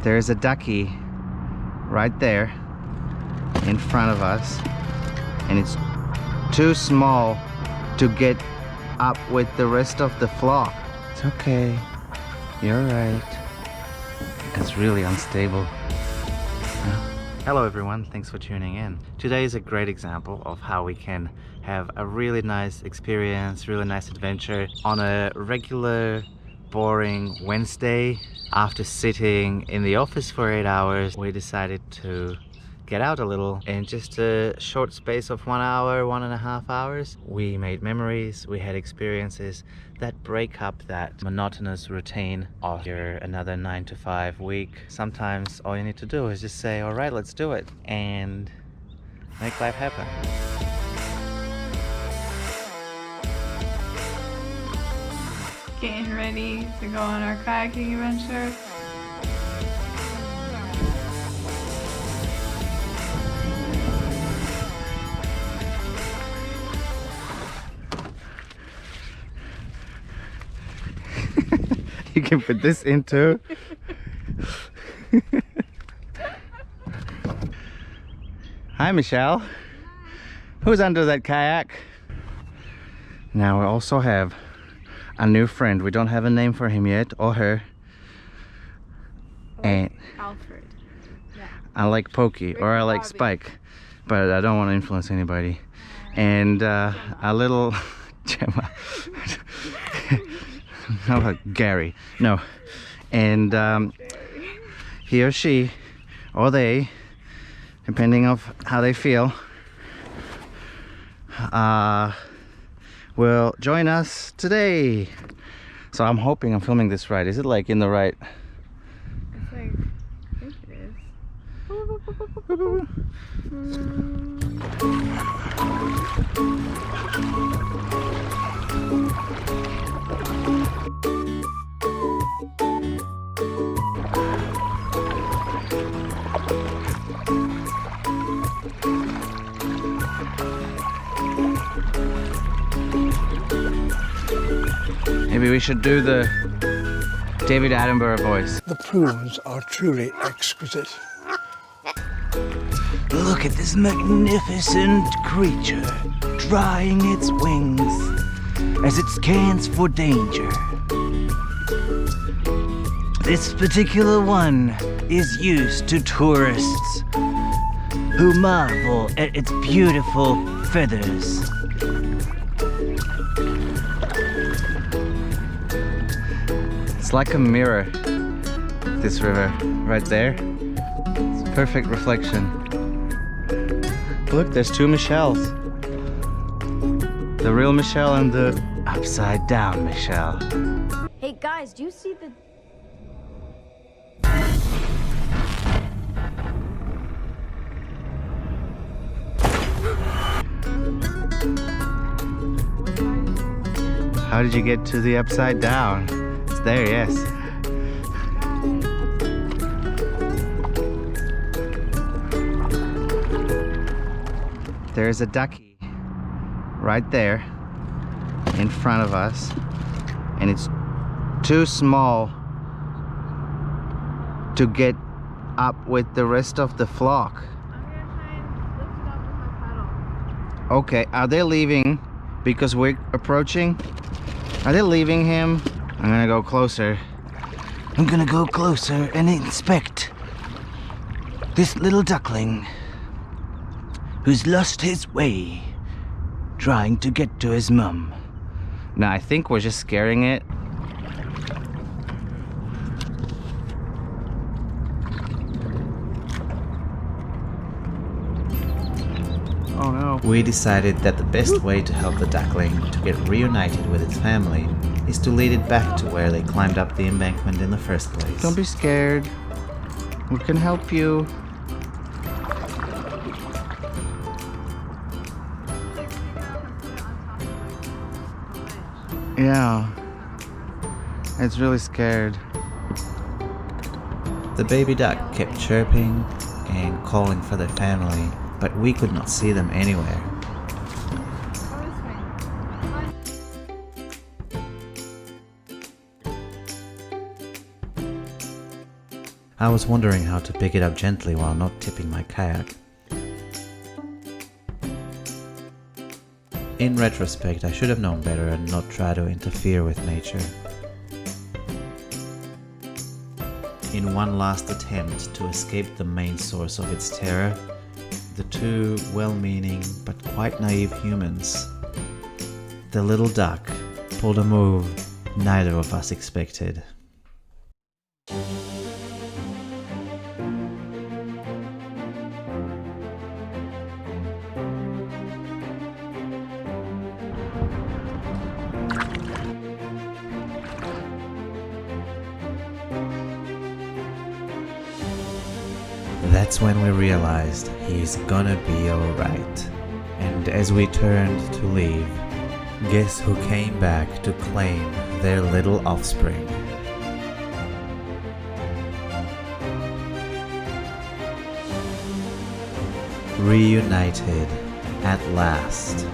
There's a ducky right there in front of us, and it's too small to get up with the rest of the flock. It's okay, you're right. It's really unstable. Hello everyone, thanks for tuning in. Today is a great example of how we can have a really nice experience, really nice adventure on a regular boring Wednesday. After sitting in the office for 8 hours, we decided to get out a little. In just a short space of 1 hour, 1.5 hours, we made memories, we had experiences that break up that monotonous routine of your another 9 to 5 week. Sometimes all you need to do is just say, all right, let's do it, and make life happen. Getting ready to go on our kayaking adventure. You can put this into. Hi, Michelle. Who's under that kayak? Now we also have a new friend. We don't have a name for him yet, or her. And Alfred. Yeah. I like Pokey, or I like Spike, but I don't want to influence anybody. And a little Gemma. How about Gary? No. And he or she, or they, depending on how they feel, will join us today. So I'm hoping I'm filming this right. Is it like in the right? It's like, I think it Maybe we should do the David Attenborough voice. The prunes are truly exquisite. Look at this magnificent creature drying its wings as it scans for danger. This particular one is used to tourists who marvel at its beautiful feathers. It's like a mirror, this river, right there. It's a perfect reflection. Look, there's two Michelles. The real Michelle and the upside down Michelle. Hey guys, do you see the... How did you get to the upside down? It's there, yes. There's a ducky right there in front of us, and it's too small to get up with the rest of the flock. I'm gonna try and lift it up with my paddle. Okay, are they leaving because we're approaching? Are they leaving him? I'm gonna go closer. I'm gonna go closer and inspect this little duckling who's lost his way trying to get to his mum. Now, I think we're just scaring it. Oh no. We decided that the best way to help the duckling to get reunited with its family is to lead it back to where they climbed up the embankment in the first place. Don't be scared. We can help you. Yeah. It's really scared. The baby duck kept chirping and calling for their family, but we could not see them anywhere. I was wondering how to pick it up gently while not tipping my kayak. In retrospect, I should have known better and not try to interfere with nature. In one last attempt to escape the main source of its terror, the two well-meaning but quite naive humans, the little duck, pulled a move neither of us expected. That's when we realized he's gonna be alright. And as we turned to leave, guess who came back to claim their little offspring? Reunited at last.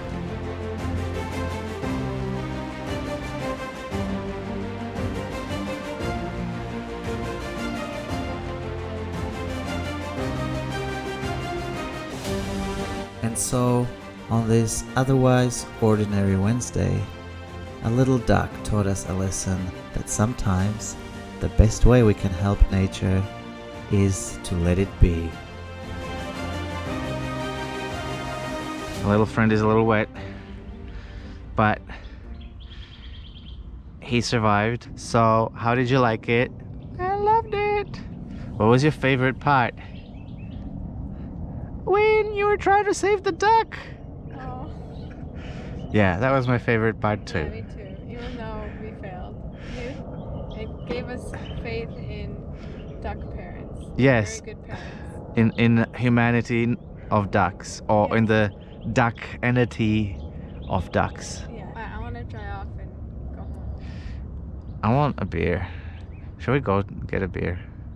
And so, on this otherwise ordinary Wednesday, a little duck taught us a lesson that sometimes the best way we can help nature is to let it be. My little friend is a little wet, but he survived. So, how did you like it? I loved it. What was your favorite part? When you were trying to save the duck. Oh, Yeah, that was my favorite part yeah, too. me too. Even though we failed, it gave us faith in duck parents. Yes. Very good parents. In humanity of ducks, or Yes. in the duck entity of ducks. Yeah, I want to dry off and go home. I want a beer. Shall we go get a beer?